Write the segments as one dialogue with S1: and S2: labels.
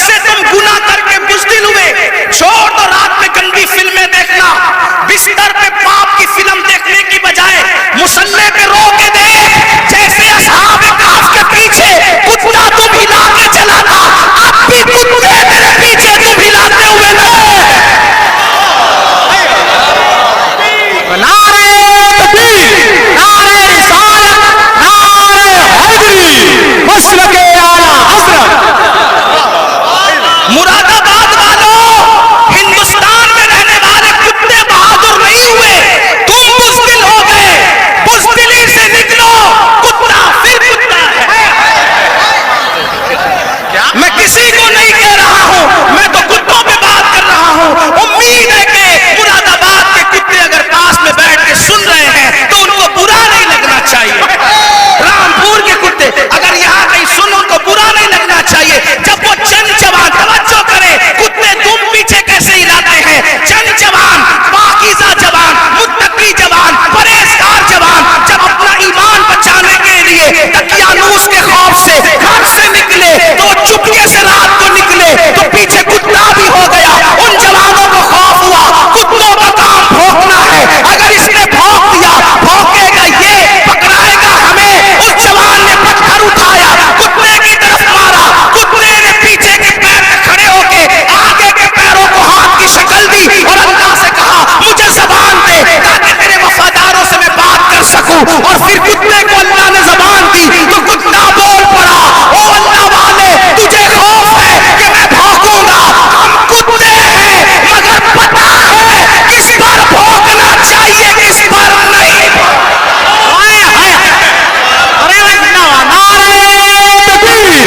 S1: سے تم گناہ کر کے بزدل ہوئے، چھوڑ دو رات میں گندی فلمیں دیکھنا، بستر پہ پاپ کی فلم دیکھنے کی بجائے مصلی پہ رو کے دیکھ، جیسے اصحاب کہف کے پیچھے کتا تم ہلا کے چلا تھا، اب بھی کتے تیرے پیچھے تم ہلاتے ہوئے رہے۔
S2: نعرہ تکبیر، نعرہ رسالت، نعرہ حیدری، مسلک اعلیٰ حضرت۔
S1: مراد آباد والوں، ہندوستان میں رہنے والے کتے بہادر نہیں ہوئے، تم بزدل ہو گئے، بزدلی سے نکلو، کتا پھر کتا ہے۔ میں کسی کو نہیں کہہ رہا ہوں، میں تو کتوں پہ بات کر رہا ہوں۔ امید ہے کہ مراد آباد کے کتے اگر پاس میں بیٹھ کے سن رہے ہیں تو ان کو برا نہیں لگنا چاہیے۔ رامپور کے کتے اگر یہاں کہیں سن، ان کو برا نہیں لگنا چاہیے۔ جب وہ چند جوان، توجہ کریں، کتے تم پیچھے کیسے ہلاتے ہیں؟ چند جوان، پاکیزہ جوان، متقی جوان، پرہیزگار جوان جب اپنا ایمان بچانے کے لیے دقیانوس کے خوف سے گھر سے نکلے تو چپکے سے رات کو نکلے تو پیچھے کتا بھی ہو گیا۔ ان جوانوں کو خوف ہوا، کتوں کا کام بھونکنا ہے، اگر اس نے بھونک دیا بھونکے گا یہ، پکڑائے گا ہمیں۔ اس جوان نے پتھر اٹھایا، کتے کی طرف مارا، کتے نے پیچھے کے پیر پہ کھڑے ہو کے آگے کے پیروں کو ہاتھ کی شکل دی اور اللہ سے کہا مجھے زبان دے تاکہ تیرے وفاداروں سے میں بات کر سکوں۔ اور پھر کتے کو اللہ نے زبان دی تو کتا بول پڑا، او اللہ والے تجھے خوف ہے کہ میں بھونکوں گا، ہم کتے ہیں مگر پتہ ہے کس پر بھونکنا چاہیے کس پر نہیں۔
S2: نعرہ تکبیر،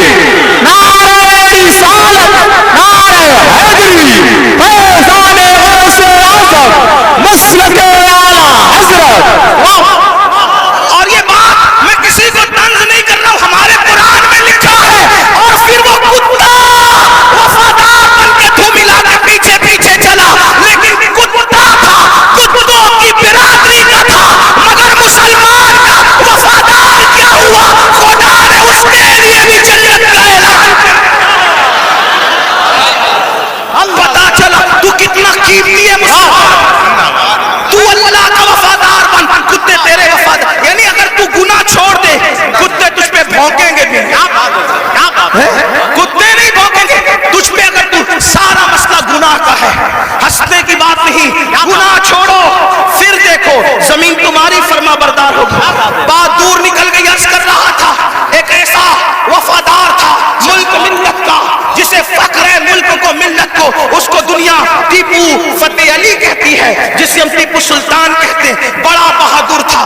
S2: نعرہ رسالت، نعرہ حیدری، فیضان غوث اعظم، مسلک اعلیٰ حضرت۔
S1: اور یہ بات میں کسی کو طنز نہیں کر رہا ہوں، ہمارے قرآن میں لکھا ہے۔ اور پھر وہ کتا وفادار بن کے دھو ملا کے پیچھے پیچھے چلا، لیکن کتا تھا، کتوں کی برادری کا تھا، مگر مسلمان کا وفادار کیا ہوا؟ خدا نے اس کے لیے بھی جنت کا اعلان کیا۔ پتا چلا تو کتنا قیمتی ہے مسلمان، تو اللہ کا وفادار بن، کتے تیرے وفادار، یعنی اگر تو گناہ چھوڑ دے کتے تجھ پہ بھونکیں گے بھی، کتے نہیں بھونکیں گے تجھ پہ اگر تو سارا مسئلہ گناہ کا ہے۔ ہنسنے کی بات نہیں، گناہ چھوڑو پھر دیکھو زمین تمہاری فرما بردار ہوگی۔ بات دور نکل گئی، عرض کر رہا تھا ایک ایسا وفادار تھا ملک ملت کا جسے فخر ہے ملک کو ملت کو، اس کو دنیا ٹیپو فتح علی کہتی ہے، جسے ہم ٹیپو سلطان کہتے ہیں۔ بڑا بہادر تھا،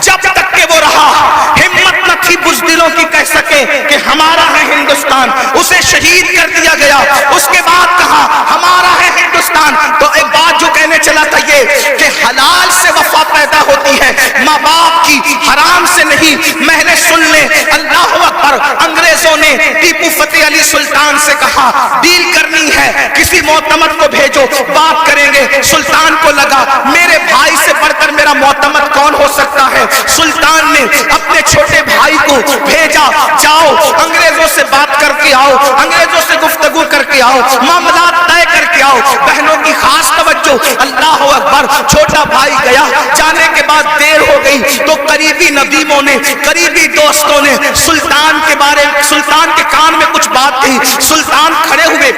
S1: جب تک کہ وہ رہا ہمت نہ تھی بزدلوں کی کہہ سکے کہ ہمارا ہے ہندوستان۔ اسے شہید کر دیا گیا، اس کے بعد کہا ہمارا ہے ہندوستان۔ تو ایک بات جو کہنے چلا تھا یہ کہ حلال سے وفا پیدا ہوتی ہے، ماں باپ کی، حرام سے نہیں۔ محل سن لیں، اللہ اکبر، انگریزوں نے ٹیپو فتح علی سلطان سے کہا ڈیل کرنی ہے، کسی معتمد کو بھیجو بات کریں گے۔ سلطان کو لگا میرے بھائی سے بڑھ کر میرا معتمد کون ہو سکتا ہے۔ سلطان نے اپنے چھوٹے بھائی کو بھیجا، جاؤ انگریزوں سے بات کر کے آؤ، انگریزوں سے گفتگو کر کے آؤ، معاملات طے کر کے آؤ۔ بہنوں کی خاص توجہ، اللہ اکبر۔ چھوٹا بھائی گیا، جانے کے بعد دیر ہو گئی تو قریبی ندیموں نے، قریبی دوستوں نے سلطان کے بارے، سلطان کے کان میں کچھ بات کہی۔ سلطان کھڑے ہوئے،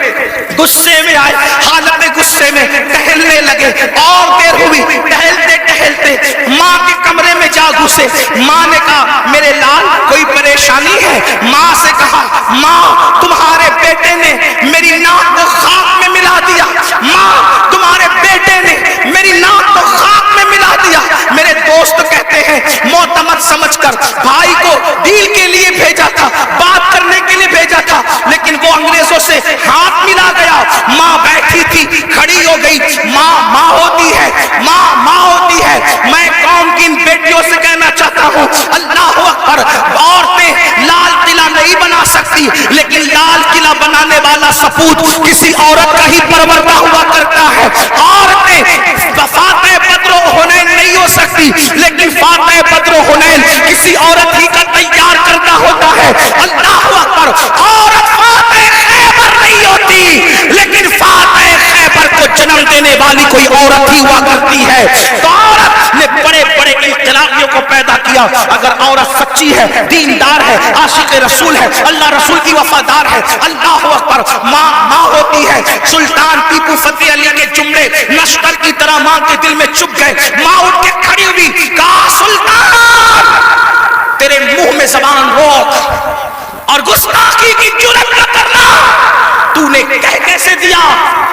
S1: غصے میں آئے، حالت غصے میں ٹہلنے لگے، اور دیر ہوئی، ٹہلتے ٹہلتے ماں کے کمرے میں جا گھسے۔ ماں نے کہا میرے لال کوئی پریشانی ہے؟ ماں سے کہا ماں تمہارے بیٹے نے میری ناک کو خاک میں ملا دیا، ماں تمہارے بیٹے نے میری ناک کو خاک میں ملا دیا۔ میرے دوست کہتے ہیں معتمد سمجھ کر بھائی کو ڈیل کے لیے بھیجا تھا، بات کرنے کے لیے بھیجا تھا، لیکن وہ انگریزوں سے ہاتھ ملا گیا۔ ماں بیٹھی تھی، کھڑی ہو گئی۔ ماں ماں ہوتی ہے، ماں ماں ہوتی ہے۔ میں قوم کی ان بیٹیوں سے کہنا چاہتا ہوں اللہ اکبر، عورتیں لال قلعہ نہیں بنا سکتی، لیکن لال قلعہ بنانے والا سپوت کسی عورت کا ہی پروردہ ہوا کرتا ہے۔ عورتیں فاتح بدر و حنین نہیں ہو سکتی، لیکن فاتح بدر و حنین کسی عورت ہی کا تیار کرنا ہوتا ہے۔ اللہ اکبر، عورت فاتح خیبر نہیں والی کوئی عورت ہی ہوا کرتی ہے. تو عورت نے بڑے بڑے انقلابیوں کو پیدا کیا. اگر عورت سچی ہے, دیندار ہے, عاشق رسول ہے, اللہ رسول کی وفادار ہے, اللہ اکبر, ماں ہوتی ہے. سلطان ٹیپو فتح علی کے جملے لشکر کی طرح ماں کے دل میں چپ گئے. ماں اٹھ کے کھڑی ہوئی, کہا سلطان تیرے منہ میں زبان روک اور گستاخی کی جرات نہ کرنا. تو نے کہہ کیسے دیا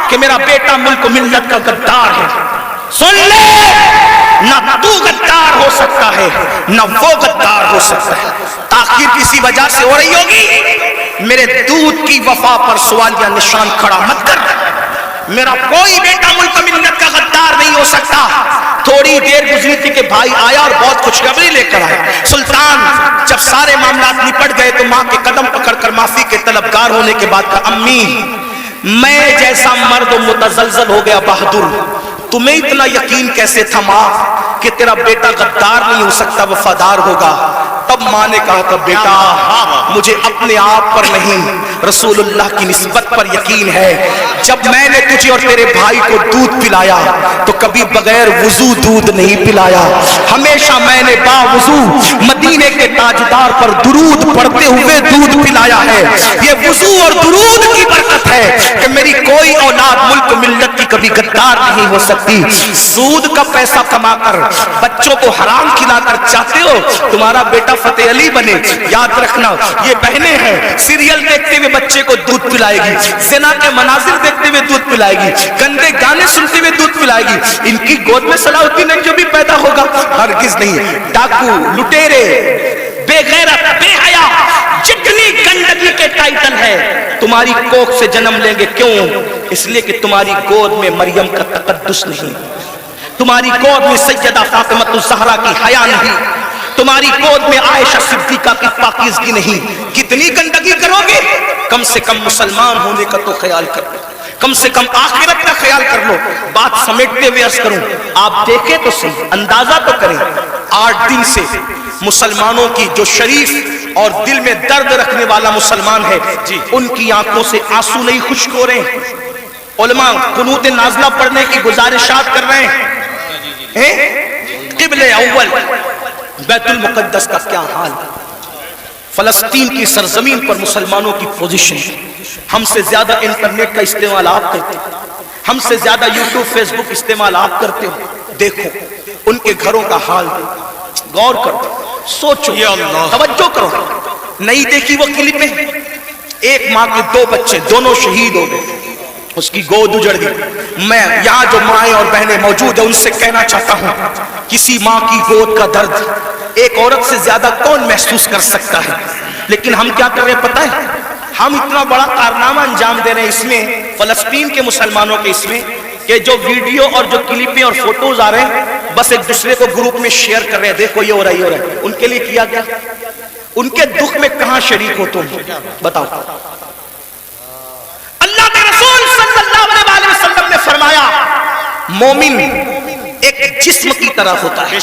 S1: کہ میرا بیٹا ملک و ملت کا غدار ہے. سن لے, نہ تو غدار ہو سکتا ہے نہ وہ غدار ہو سکتا ہے. تاخیر کسی وجہ سے ہو رہی ہوگی, میرے دودھ کی وفا پر سوالیہ نشان کھڑا مت کر. میرا کوئی بیٹا ملک و ملت کا غدار نہیں ہو سکتا. تھوڑی دیر گزری تھی کہ بھائی آیا اور بہت خوشخبری لے کر آیا. سلطان جب سارے معاملات نپٹ گئے تو ماں کے قدم پکڑ کر معافی کے طلبگار ہونے کے بعد کہا, امی میں جیسا مرد متزلزل ہو گیا بہادر, تمہیں اتنا یقین کیسے تھا ماں کہ تیرا بیٹا غدار نہیں ہو سکتا, وفادار ہوگا. تب ماں نے کہا تھا, بیٹا مجھے اپنے آپ پر نہیں رسول اللہ کی نسبت پر یقین ہے. جب میں نے تجھے اور تیرے بھائی کو دودھ پلایا تو کبھی بغیر وضو دودھ نہیں پلایا. ہمیشہ میں نے با وضو مدینے کے تاجدار پر درود پڑھتے ہوئے دودھ پلایا ہے. یہ وضو اور درود کی برکت ہے کہ میری کوئی اولاد ملک ملت کی کبھی غدار نہیں ہو سکتی. سود کا پیسہ کما کر بچوں کو حرام کھلا کر چاہتے ہو تمہارا بیٹا فتح علی بنے. یاد رکھنا, یہ بہنیں ہیں سیریل دیکھتے ہوئے بچے کو دودھ پلائے گی, زنا کے مناظر دیکھتے ہوئے دودھ پلائے گی, گندے گانے سنتے ہوئے دودھ پلائے گی. ان کی گود میں صلاح الدین جو بھی پیدا ہوگا ہرگز نہیں. ڈاکو, لٹیرے, بے غیرت, بے حیا, جتنی گندگی کے ٹائٹل ہے تمہاری کوکھ سے جنم لیں گے. کیوں؟ اس لیے کہ تمہاری گود میں مریم کا تقدس نہیں, تمہاری گود میں سیدہ فاطمہ الزہرا کی حیا نہیں, تمہاری گود میں عائشہ صدیقہ کی پاکیزگی نہیں. کتنی گندگی کرو گے؟ کم سے کم مسلمان ہونے کا تو خیال کرو, کم سے کم آخرت کا خیال کر لو. بات سمیٹتے ہوئے عرض کروں, آپ دیکھیں تو صحیح, اندازہ تو کریں. 8 دن سے مسلمانوں کی جو شریف اور دل میں درد رکھنے والا مسلمان ہے, ان کی آنکھوں سے آنسو نہیں خشک ہو رہے ہیں. علماء قنوت نازلہ پڑھنے کی گزارشات کر رہے ہیں. قبل اول بیت المقدس کا کیا حال, فلسطین کی سرزمین پر مسلمانوں کی پوزیشن. ہم سے زیادہ انٹرنیٹ کا استعمال آپ کرتے ہو, ہم سے زیادہ یوٹیوب فیس بک استعمال آپ کرتے ہو. دیکھو ان کے گھروں کا حال, غور کرو, سوچو, توجہ کرو. نہیں دیکھی وہ کلپیں, ایک ماں کے 2 بچے دونوں شہید ہو گئے, اس کی گود اجڑ گئی. میں یہاں جو مائیں اور بہنیں موجود ہیں ان سے کہنا چاہتا ہوں, کسی ماں کی گود کا درد ایک عورت سے زیادہ کون محسوس کر سکتا ہے. لیکن ہم کیا کر رہے ہیں پتہ ہے, ہم اتنا بڑا کارنامہ انجام دے رہے ہیں اس میں, فلسطین کے مسلمانوں کے اس میں, کہ جو ویڈیو اور جو کلپیں اور فوٹوز آ رہے ہیں بس ایک دوسرے کو گروپ میں شیئر کر رہے ہیں, دیکھو یہ ہو رہا ہے, یہ ہو رہا ہے. ان کے لیے کیا گیا, ان کے دکھ میں کہاں شریک ہو تم, بتاؤ. اللہ کے رسول صلی اللہ علیہ وسلم نے فرمایا, مومن ایک جسم کی طرح ہوتا ہے.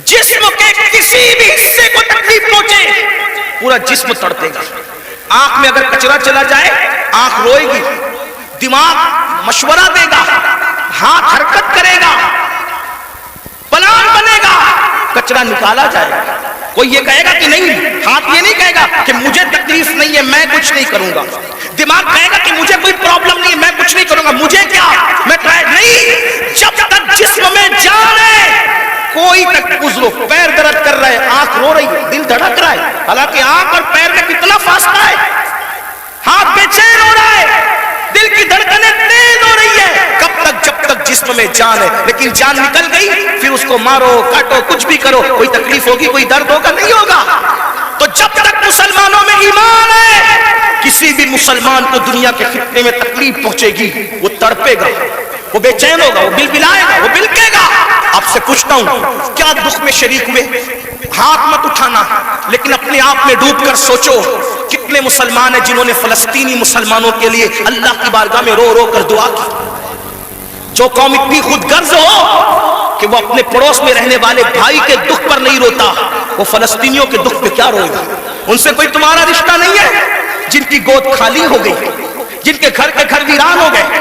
S1: جسم کے کسی بھی حصے کو تکلیف پہنچے پورا جسم تڑپے گا. آنکھ میں اگر کچرا چلا جائے آنکھ روئے گی, دماغ مشورہ دے گا, ہاتھ حرکت کرے گا, پلان بنے گا, کچرا نکالا جائے گا. کوئی یہ کہے گا کہ نہیں, ہاتھ یہ نہیں کہے گا کہ مجھے تکلیف نہیں ہے میں کچھ نہیں کروں گا. دماغ کہے گا کہ مجھے کوئی پرابلم نہیں ہے میں کچھ نہیں کروں گا, مجھے کیا, میں نہیں. جب تک جسم میں جان ہے کوئی تک گزرو, پیر درد کر رہا ہے, آنکھ رو رہی ہے, دل دھڑک رہا ہے, حالانکہ آنکھ اور پیر میں کتنا فاصلہ ہے, ہاتھ بے چین ہو رہا ہے, دل کی دھڑکنیں تیز ہو رہی ہے. کب تک؟ جب تک جسم میں جان ہے. لیکن جان نکل گئی پھر اس کو مارو کاٹو کچھ بھی کرو, کوئی تکلیف ہوگی, کوئی درد ہوگا, نہیں ہوگا. تو جب تک مسلمانوں میں ایمان ہے کسی بھی مسلمان کو دنیا کے فتنے میں تکلیف پہنچے گی وہ تڑپے گا, وہ بے چین ہوگا, وہ بلبلائے گا, وہ بلکے گا. آپ سے پوچھتا ہوں کیا دکھ میں شریک ہوئے؟ ہاتھ مت اٹھانا, لیکن اپنے آپ میں ڈوب کر سوچو کتنے مسلمان ہیں جنہوں نے فلسطینی مسلمانوں کے لیے اللہ کی بارگاہ میں رو رو کر دعا کی. جو قوم اتنی خود غرض ہو کہ وہ اپنے پڑوس میں رہنے والے بھائی کے دکھ پر نہیں روتا, وہ فلسطینیوں کے دکھ پہ کیا روئے گا؟ ان سے کوئی تمہارا رشتہ نہیں ہے. جن کی گود خالی ہو گئی, جن کے گھر ویران ہو گئے,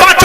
S1: 5